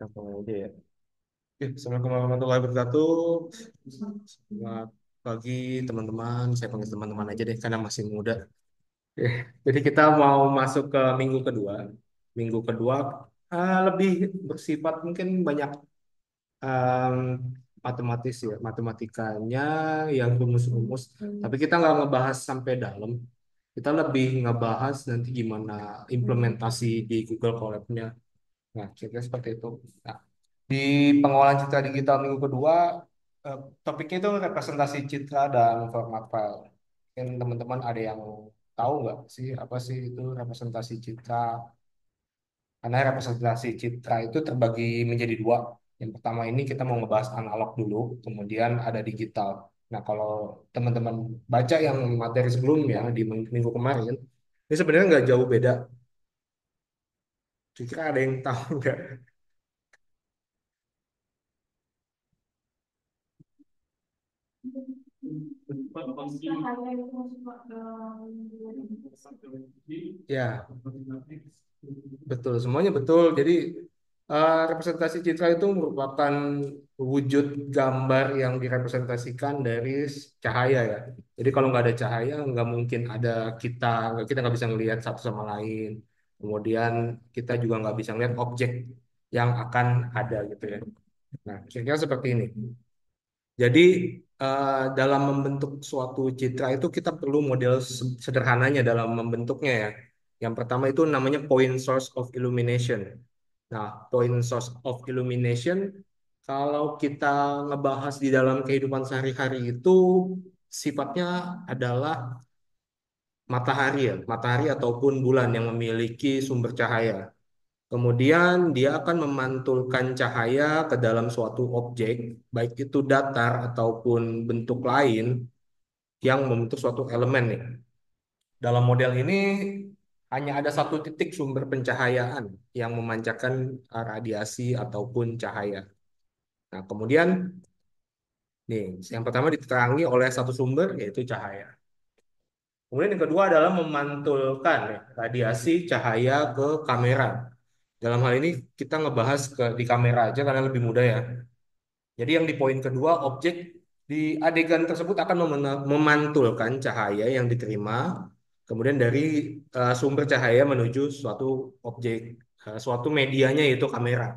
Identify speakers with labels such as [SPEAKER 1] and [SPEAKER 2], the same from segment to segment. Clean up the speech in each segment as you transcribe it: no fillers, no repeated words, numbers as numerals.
[SPEAKER 1] Langsung aja ya. Oke, Assalamualaikum warahmatullahi wabarakatuh. Selamat pagi teman-teman. Saya panggil teman-teman aja deh karena masih muda. Oke, jadi kita mau masuk ke minggu kedua. Minggu kedua lebih bersifat mungkin banyak em, matematis ya, matematikanya yang rumus-rumus. Tapi kita nggak ngebahas sampai dalam. Kita lebih ngebahas nanti gimana implementasi di Google Colab-nya. Nah, kira-kira seperti itu. Nah, di pengelolaan citra digital minggu kedua, eh, topiknya itu representasi citra dan format file. Mungkin teman-teman ada yang tahu nggak sih apa sih itu representasi citra? Karena representasi citra itu terbagi menjadi dua. Yang pertama ini kita mau ngebahas analog dulu, kemudian ada digital. Nah, kalau teman-teman baca yang materi sebelumnya di minggu kemarin, ini sebenarnya nggak jauh beda. Kira-kira ada yang tahu nggak? Ya, betul, semuanya betul. Jadi representasi citra itu merupakan wujud gambar yang direpresentasikan dari cahaya ya. Jadi kalau nggak ada cahaya, nggak mungkin ada kita, kita nggak bisa ngelihat satu sama lain. Kemudian kita juga nggak bisa ngelihat objek yang akan ada gitu ya. Nah, kira-kira seperti ini. Jadi dalam membentuk suatu citra itu kita perlu model sederhananya dalam membentuknya ya. Yang pertama itu namanya point source of illumination. Nah, point source of illumination kalau kita ngebahas di dalam kehidupan sehari-hari itu sifatnya adalah matahari ya, matahari ataupun bulan yang memiliki sumber cahaya. Kemudian dia akan memantulkan cahaya ke dalam suatu objek, baik itu datar ataupun bentuk lain yang membentuk suatu elemen nih. Dalam model ini hanya ada satu titik sumber pencahayaan yang memancarkan radiasi ataupun cahaya. Nah, kemudian nih, yang pertama diterangi oleh satu sumber yaitu cahaya. Kemudian yang kedua adalah memantulkan ya, radiasi cahaya ke kamera. Dalam hal ini kita ngebahas di kamera aja karena lebih mudah ya. Jadi yang di poin kedua, objek di adegan tersebut akan memantulkan cahaya yang diterima, kemudian dari sumber cahaya menuju suatu objek, suatu medianya yaitu kamera.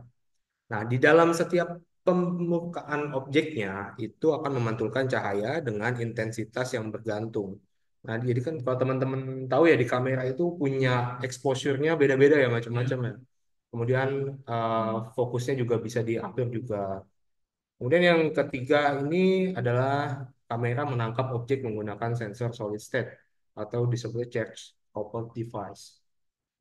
[SPEAKER 1] Nah, di dalam setiap permukaan objeknya itu akan memantulkan cahaya dengan intensitas yang bergantung. Nah, jadi kan kalau teman-teman tahu ya di kamera itu punya exposure-nya beda-beda ya macam-macam ya. Kemudian fokusnya juga bisa diatur juga. Kemudian yang ketiga ini adalah kamera menangkap objek menggunakan sensor solid state atau disebut charge coupled device.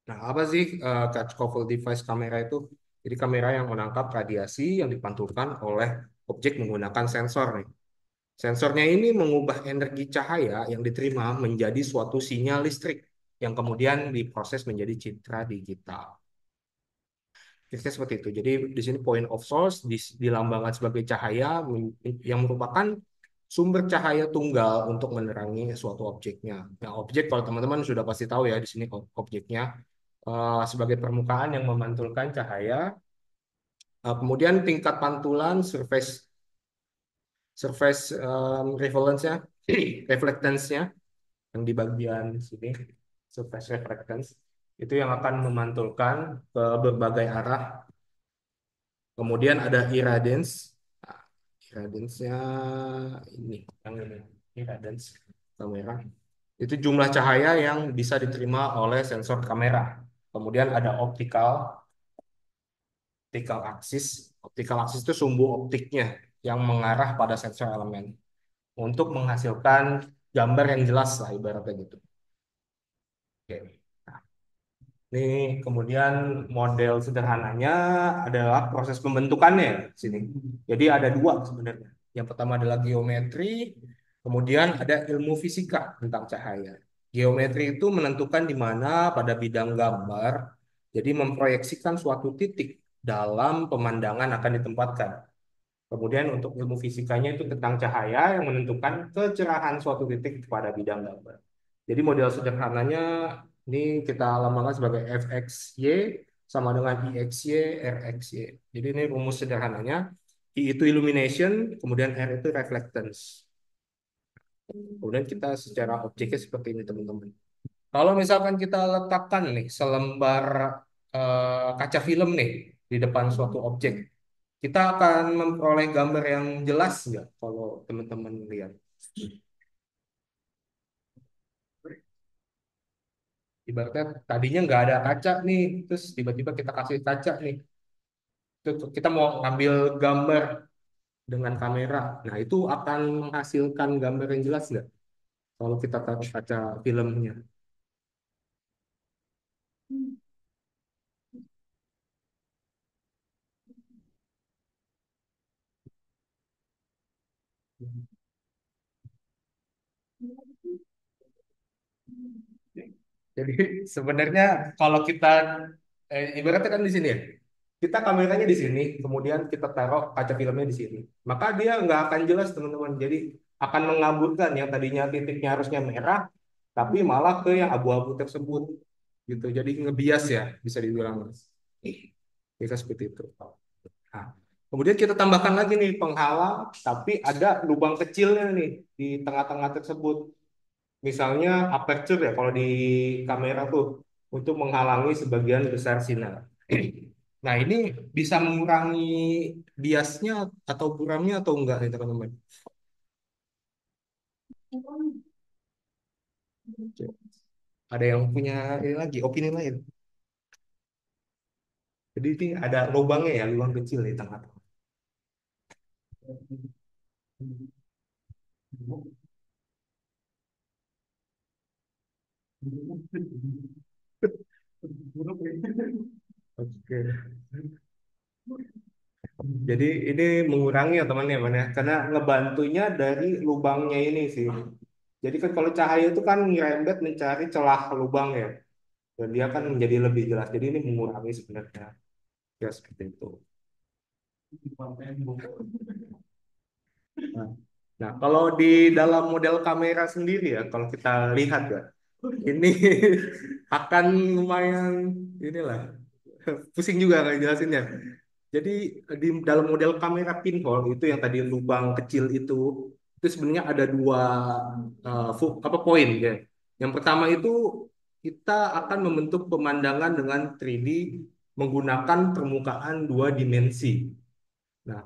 [SPEAKER 1] Nah, apa sih charge coupled device kamera itu? Jadi kamera yang menangkap radiasi yang dipantulkan oleh objek menggunakan sensor nih. Sensornya ini mengubah energi cahaya yang diterima menjadi suatu sinyal listrik yang kemudian diproses menjadi citra digital. Kira seperti itu. Jadi di sini point of source dilambangkan sebagai cahaya yang merupakan sumber cahaya tunggal untuk menerangi suatu objeknya. Nah, objek kalau teman-teman sudah pasti tahu ya di sini objeknya sebagai permukaan yang memantulkan cahaya. Kemudian tingkat pantulan surface surface reflectance-nya reflectance-nya yang di bagian sini surface reflectance itu yang akan memantulkan ke berbagai arah. Kemudian ada irradiance. Nah, irradiance-nya ini, yang ini, irradiance kamera. Itu jumlah cahaya yang bisa diterima oleh sensor kamera. Kemudian ada optical axis. Optical axis itu sumbu optiknya yang mengarah pada sensor elemen untuk menghasilkan gambar yang jelas lah ibaratnya gitu. Oke. Ini kemudian model sederhananya adalah proses pembentukannya di sini. Jadi ada dua sebenarnya. Yang pertama adalah geometri, kemudian ada ilmu fisika tentang cahaya. Geometri itu menentukan di mana pada bidang gambar, jadi memproyeksikan suatu titik dalam pemandangan akan ditempatkan. Kemudian untuk ilmu fisikanya itu tentang cahaya yang menentukan kecerahan suatu titik pada bidang gambar. Jadi model sederhananya ini kita lambangkan sebagai fxy. sama dengan IXY, RXY. Jadi ini rumus sederhananya. I itu illumination, kemudian R itu reflectance. Kemudian kita secara objeknya seperti ini teman-teman. Kalau misalkan kita letakkan nih selembar kaca film nih di depan suatu objek, kita akan memperoleh gambar yang jelas nggak kalau teman-teman lihat? Ibaratnya tadinya nggak ada kaca nih, terus tiba-tiba kita kasih kaca nih. Terus kita mau ngambil gambar dengan kamera. Nah, itu akan menghasilkan gambar yang jelas nggak kalau kita taruh kaca filmnya? Jadi sebenarnya kalau kita ibaratnya kan di sini ya, kita kameranya di sini, kemudian kita taruh kaca filmnya di sini, maka dia nggak akan jelas teman-teman. Jadi akan mengaburkan yang tadinya titiknya harusnya merah, tapi malah ke yang abu-abu tersebut gitu. Jadi ngebias ya, bisa dibilang. Bisa seperti itu. Nah, kemudian kita tambahkan lagi nih penghalang, tapi ada lubang kecilnya nih di tengah-tengah tersebut. Misalnya aperture ya kalau di kamera tuh untuk menghalangi sebagian besar sinar. Nah, ini bisa mengurangi biasnya atau buramnya atau enggak nih teman-teman? Oke. Ada yang punya ini lagi opini lain. Jadi ini ada lubangnya ya, lubang kecil di tengah-tengah. Oke. Jadi ini mengurangi ya teman ya, karena ngebantunya dari lubangnya ini sih. Jadi kan kalau cahaya itu kan nyerempet mencari celah lubang ya, dan dia kan menjadi lebih jelas. Jadi ini mengurangi sebenarnya, ya seperti itu. Nah, nah, kalau di dalam model kamera sendiri ya, kalau kita lihat ya, ini akan lumayan inilah pusing juga nggak jelasinnya. Jadi di dalam model kamera pinhole itu yang tadi lubang kecil itu sebenarnya ada dua apa poin ya. Yang pertama itu kita akan membentuk pemandangan dengan 3D menggunakan permukaan dua dimensi. Nah,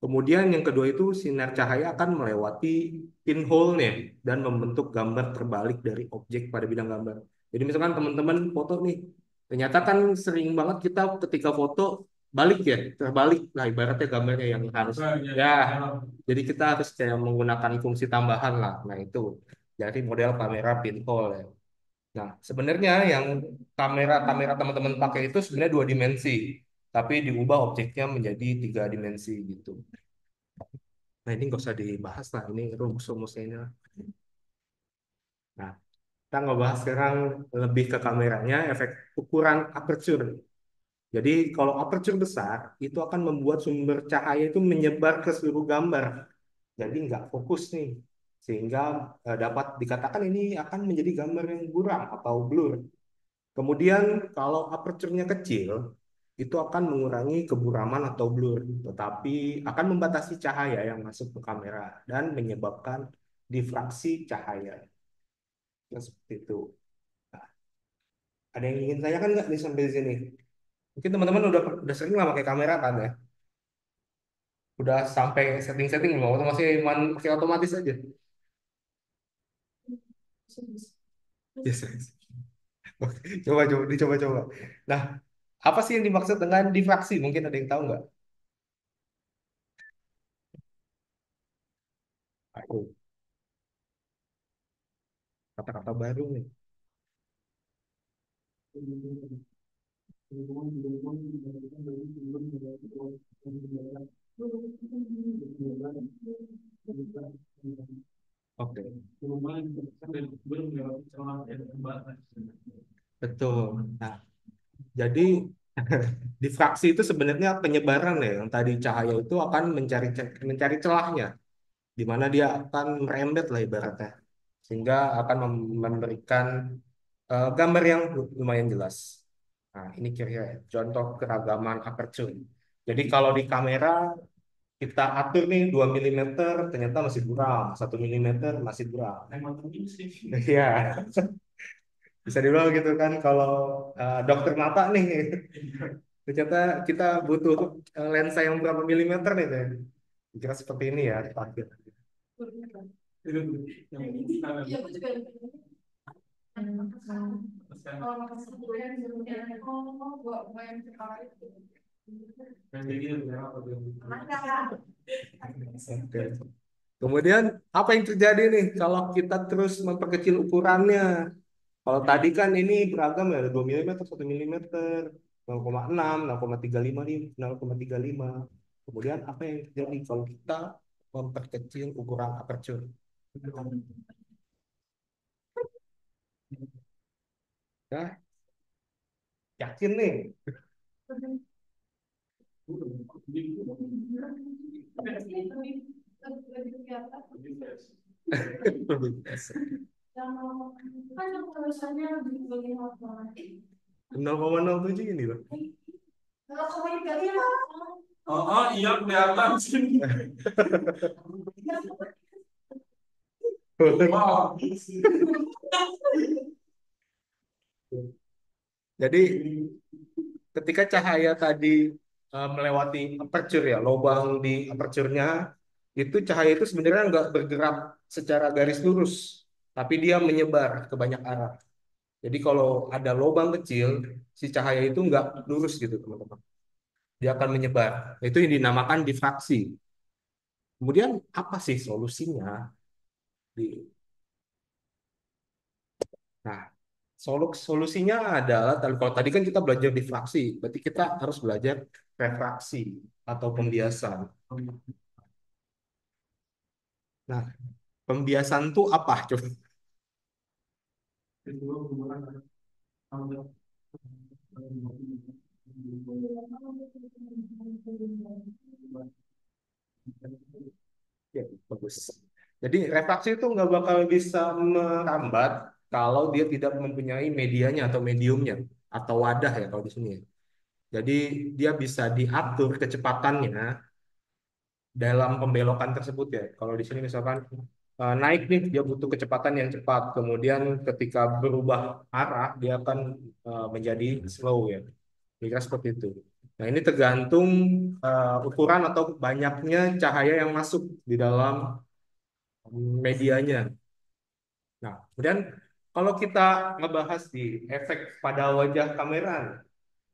[SPEAKER 1] kemudian yang kedua itu sinar cahaya akan melewati pinhole-nya dan membentuk gambar terbalik dari objek pada bidang gambar. Jadi misalkan teman-teman foto nih, ternyata kan sering banget kita ketika foto balik ya, terbalik. Nah, ibaratnya gambarnya yang harus ya. Jadi kita harus kayak menggunakan fungsi tambahan lah. Nah, itu dari model kamera pinhole ya. Nah, sebenarnya yang kamera-kamera teman-teman pakai itu sebenarnya dua dimensi, tapi diubah objeknya menjadi tiga dimensi gitu. Nah, ini nggak usah dibahas lah, ini rumus-rumusnya ini lah. Nah, kita ngebahas sekarang lebih ke kameranya, efek ukuran aperture. Jadi, kalau aperture besar, itu akan membuat sumber cahaya itu menyebar ke seluruh gambar. Jadi, nggak fokus nih. Sehingga dapat dikatakan ini akan menjadi gambar yang buram atau blur. Kemudian kalau aperture-nya kecil, itu akan mengurangi keburaman atau blur, tetapi akan membatasi cahaya yang masuk ke kamera dan menyebabkan difraksi cahaya. Ya, seperti itu. Nah, ada yang ingin tanyakan nggak nih sampai di sini? Mungkin teman-teman udah sering lah pakai kamera kan ya? Udah sampai setting-setting belum? Atau masih pakai otomatis aja? Yes, yes. Oke, coba. Nah, apa sih yang dimaksud dengan difraksi? Mungkin ada yang tahu nggak? Aku kata-kata baru nih. Oke, betul. Nah, jadi difraksi itu sebenarnya penyebaran ya, yang tadi cahaya itu akan mencari celahnya, di mana dia akan merembet lah ibaratnya, sehingga akan memberikan gambar yang lumayan jelas. Nah, ini kira-kira contoh keragaman aperture. Jadi kalau di kamera kita atur nih 2 milimeter ternyata masih buram, 1 milimeter masih buram. Emang ini sih. Iya, bisa dibilang gitu kan kalau dokter mata nih ternyata kita butuh lensa yang berapa milimeter nih Teh? Kira seperti ini ya target. Oke. Kemudian apa yang terjadi nih kalau kita terus memperkecil ukurannya? Kalau tadi kan ini beragam ya, ada 2 milimeter, 1 milimeter, 0,6, 0,35, 0,35. Kemudian apa yang terjadi kalau kita memperkecil ukuran aperture? Ya, yakin nih? Nol koma nol tujuh ini loh. Oh, oh iya kelihatan sih. Wow. Jadi ketika cahaya tadi melewati aperture ya, lubang di aperture-nya, itu cahaya itu sebenarnya nggak bergerak secara garis lurus, tapi dia menyebar ke banyak arah. Jadi kalau ada lubang kecil, si cahaya itu nggak lurus gitu teman-teman. Dia akan menyebar. Itu yang dinamakan difraksi. Kemudian apa sih solusinya? Di, nah, solusinya adalah kalau tadi kan kita belajar difraksi, berarti kita harus belajar refraksi atau pembiasan. Nah, pembiasan tuh apa? Coba. Ya, bagus. Jadi refraksi itu nggak bakal bisa merambat kalau dia tidak mempunyai medianya atau mediumnya atau wadah ya kalau di sini, ya. Jadi dia bisa diatur kecepatannya dalam pembelokan tersebut ya. Kalau di sini misalkan naik nih dia butuh kecepatan yang cepat. Kemudian ketika berubah arah dia akan menjadi slow ya. Kira seperti itu. Nah, ini tergantung ukuran atau banyaknya cahaya yang masuk di dalam medianya. Nah, kemudian kalau kita ngebahas di efek pada wajah kamera,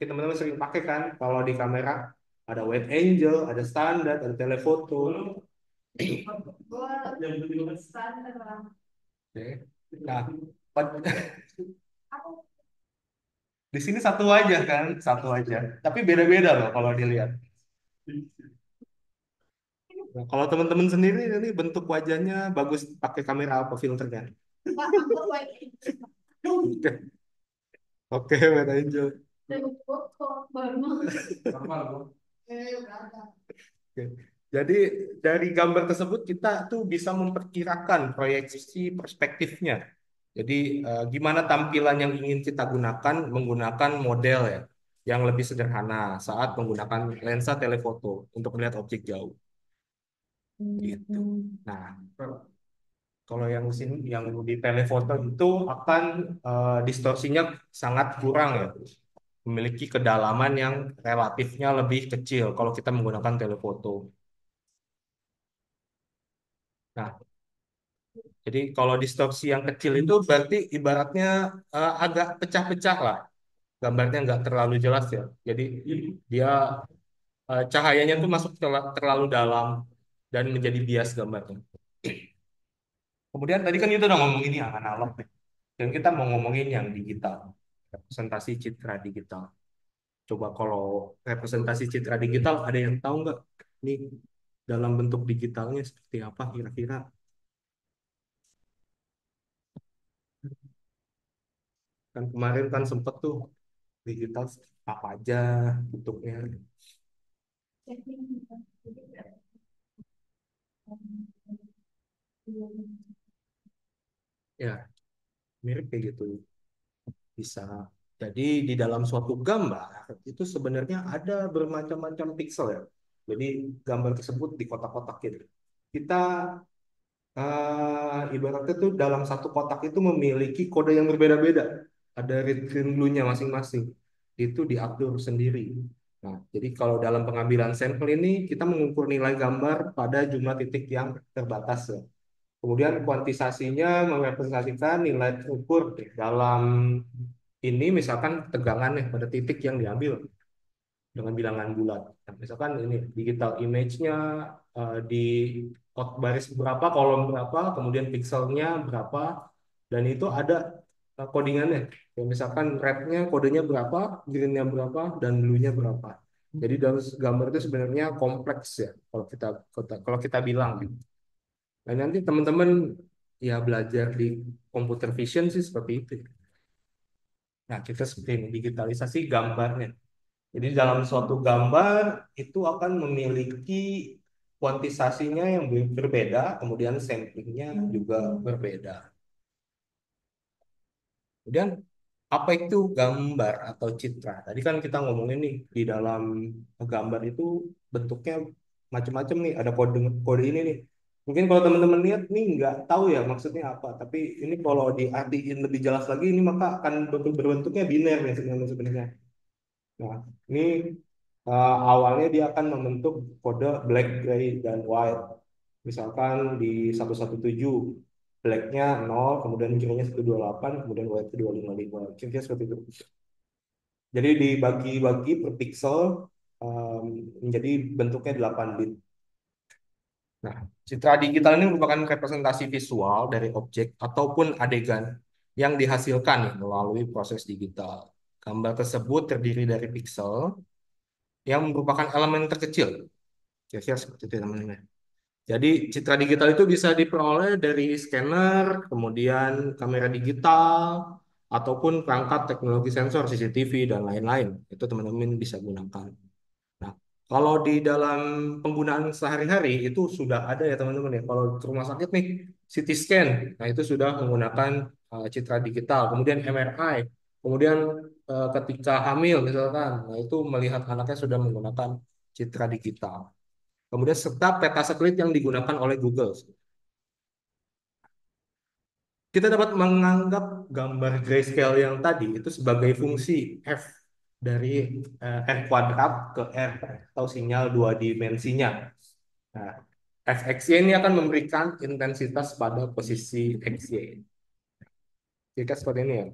[SPEAKER 1] kita teman-teman sering pakai kan kalau di kamera ada wide angle, ada standar, ada telephoto. Oke. Nah, di sini satu aja kan, satu aja. Tapi beda-beda loh kalau dilihat. Nah, kalau teman-teman sendiri ini bentuk wajahnya bagus pakai kamera apa filternya? Oke, oke, Wide Angel. Oke. Jadi dari gambar tersebut kita tuh bisa memperkirakan proyeksi perspektifnya. Jadi gimana tampilan yang ingin kita gunakan menggunakan model ya yang lebih sederhana saat menggunakan lensa telefoto untuk melihat objek jauh. Gitu. Nah, kalau yang di sini yang di telefoto itu akan distorsinya sangat kurang ya, memiliki kedalaman yang relatifnya lebih kecil kalau kita menggunakan telefoto. Nah, jadi kalau distorsi yang kecil itu berarti ibaratnya agak pecah-pecah lah, gambarnya nggak terlalu jelas ya. Jadi dia cahayanya tuh masuk terlalu dalam dan menjadi bias gambarnya. Kemudian tadi kan kita udah ngomongin yang analog nih. Dan kita mau ngomongin yang digital, representasi citra digital. Coba kalau representasi citra digital ada yang tahu nggak? Nih dalam bentuk digitalnya seperti apa kira-kira? Kan kemarin kan sempet tuh digital apa aja bentuknya. Ya, mirip kayak gitu. Bisa. Jadi di dalam suatu gambar itu sebenarnya ada bermacam-macam pixel ya. Jadi gambar tersebut di kotak-kotak gitu. Kita ibaratnya tuh dalam satu kotak itu memiliki kode yang berbeda-beda. Ada read green blue-nya masing-masing. Itu diatur sendiri. Nah, jadi kalau dalam pengambilan sampel ini kita mengukur nilai gambar pada jumlah titik yang terbatas ya. Kemudian kuantisasinya merepresentasikan nilai terukur dalam ini misalkan tegangan nih pada titik yang diambil dengan bilangan bulat. Nah, misalkan ini digital image-nya di baris berapa, kolom berapa, kemudian pixelnya berapa, dan itu ada codingannya. Kayak misalkan red-nya kodenya berapa, green-nya berapa, dan blue-nya berapa. Jadi dalam gambar itu sebenarnya kompleks ya kalau kita bilang. Dan nanti teman-teman ya belajar di computer vision sih seperti itu. Nah, kita seperti ini, digitalisasi gambarnya. Jadi dalam suatu gambar itu akan memiliki kuantisasinya yang berbeda, kemudian samplingnya juga berbeda. Kemudian apa itu gambar atau citra? Tadi kan kita ngomongin nih di dalam gambar itu bentuknya macam-macam nih. Ada kode kode ini nih. Mungkin kalau teman-teman lihat nih nggak tahu ya maksudnya apa. Tapi ini kalau diartiin lebih jelas lagi ini maka akan berbentuknya biner nih sebenarnya. Nah, ini awalnya dia akan membentuk kode black, gray, dan white. Misalkan di 117 blacknya 0, kemudian gray-nya 128, kemudian white 255. Kira-kira seperti itu. Jadi dibagi-bagi per pixel um, menjadi bentuknya 8 bit. Nah, citra digital ini merupakan representasi visual dari objek ataupun adegan yang dihasilkan nih, melalui proses digital. Gambar tersebut terdiri dari pixel yang merupakan elemen terkecil. Kira-kira seperti itu teman-teman. Jadi citra digital itu bisa diperoleh dari scanner, kemudian kamera digital, ataupun perangkat teknologi sensor CCTV dan lain-lain. Itu teman-teman bisa gunakan. Nah, kalau di dalam penggunaan sehari-hari itu sudah ada ya teman-teman ya. Kalau ke rumah sakit nih, CT scan, nah itu sudah menggunakan citra digital. Kemudian MRI, kemudian ketika hamil misalkan, nah itu melihat anaknya sudah menggunakan citra digital. Kemudian serta peta satelit yang digunakan oleh Google. Kita dapat menganggap gambar grayscale yang tadi itu sebagai fungsi f dari r kuadrat ke r atau sinyal dua dimensinya. Nah, fxy ini akan memberikan intensitas pada posisi xy. Jika seperti ini ya.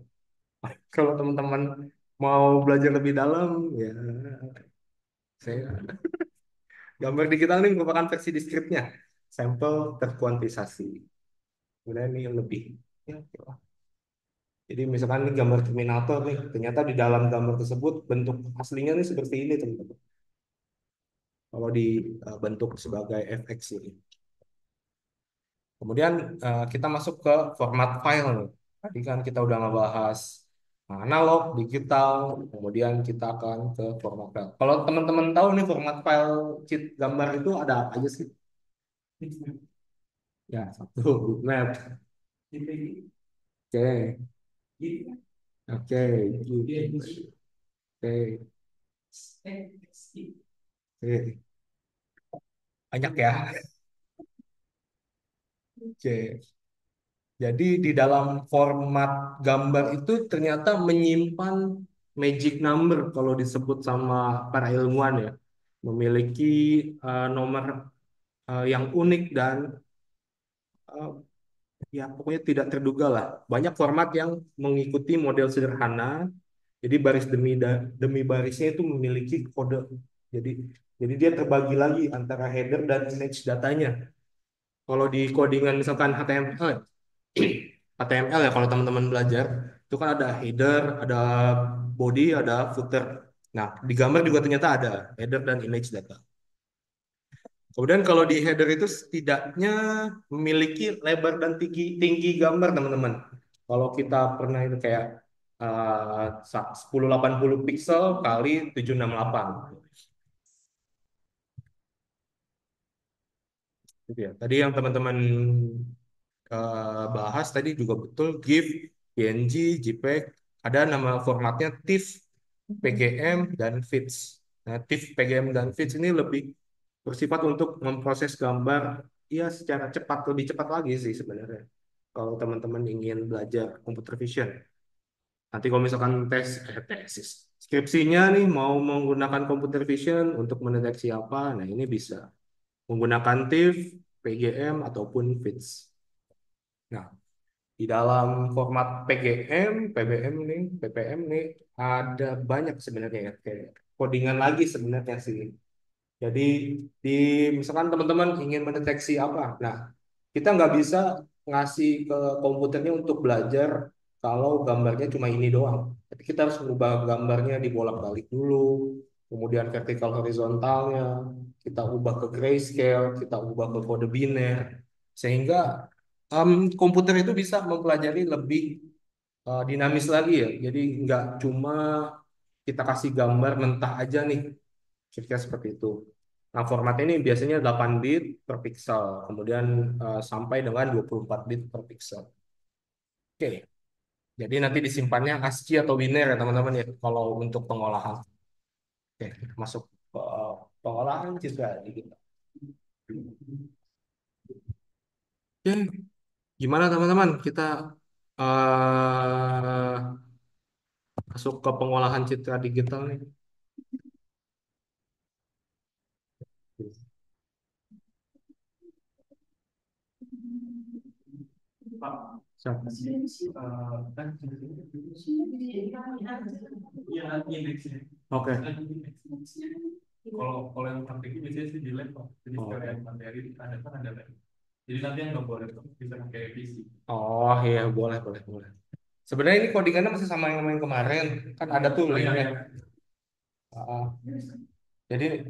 [SPEAKER 1] Kalau teman-teman mau belajar lebih dalam, ya saya gambar digital ini merupakan versi diskripnya, sampel terkuantisasi. Kemudian ini yang lebih. Ya, oke. Jadi misalkan ini gambar Terminator nih, ternyata di dalam gambar tersebut bentuk aslinya nih seperti ini teman-teman. Kalau dibentuk sebagai FX ini. Kemudian kita masuk ke format file nih. Tadi kan kita udah ngebahas analog, digital, kemudian kita akan ke format file. Kalau teman-teman tahu nih format file cheat gambar itu ada apa aja sih? Ya, satu, bitmap. Oke, oke, oke, oke. Banyak ya. Oke. Jadi di dalam format gambar itu ternyata menyimpan magic number kalau disebut sama para ilmuwan ya. Memiliki nomor yang unik dan eh, ya pokoknya tidak terduga lah. Banyak format yang mengikuti model sederhana. Jadi baris demi barisnya itu memiliki kode. Jadi jadi dia terbagi lagi antara header dan image datanya. Kalau di codingan misalkan HTML, HTML ya kalau teman-teman belajar itu kan ada header, ada body, ada footer. Nah, di gambar juga ternyata ada header dan image data. Kemudian kalau di header itu setidaknya memiliki lebar dan tinggi tinggi gambar teman-teman. Kalau kita pernah itu kayak 1080 pixel kali 768. Gitu ya. Tadi yang teman-teman bahas tadi juga betul GIF, PNG, JPEG, Ada nama formatnya TIFF, PGM, dan FITS. Nah, TIFF, PGM, dan FITS ini lebih bersifat untuk memproses gambar ya secara cepat, lebih cepat lagi sih sebenarnya. Kalau teman-teman ingin belajar computer vision. Nanti kalau misalkan tesis, skripsinya nih mau menggunakan computer vision untuk mendeteksi apa, nah ini bisa menggunakan TIFF, PGM, ataupun FITS. Nah, di dalam format PGM, PBM nih, PPM nih, ada banyak sebenarnya ya, kayak codingan lagi sebenarnya sih. Jadi di misalkan teman-teman ingin mendeteksi apa, nah kita nggak bisa ngasih ke komputernya untuk belajar kalau gambarnya cuma ini doang. Tapi kita harus mengubah gambarnya dibolak-balik dulu, kemudian vertikal horizontalnya, kita ubah ke grayscale, kita ubah ke kode biner, sehingga komputer itu bisa mempelajari lebih dinamis lagi ya. Jadi nggak cuma kita kasih gambar mentah aja nih, kira-kira seperti itu. Nah, format ini biasanya 8 bit per pixel, kemudian sampai dengan 24 bit per pixel. Oke, jadi nanti disimpannya ASCII atau biner ya teman-teman ya, kalau untuk pengolahan. Oke, kita masuk ke pengolahan juga gitu. Oke, gimana teman-teman? Kita eh masuk ke pengolahan citra digital nih. Siapa? Oke. Kalau kalau yang praktik biasanya sih di lab, Pak. Jadi oh, sekalian materi ada kan ada lab. Jadi nanti yang nggak boleh tuh bisa pakai revisi. Oh iya, boleh, boleh, boleh. Sebenarnya ini codingannya masih sama yang main kemarin. Kan ada tuh linknya. Ah, jadi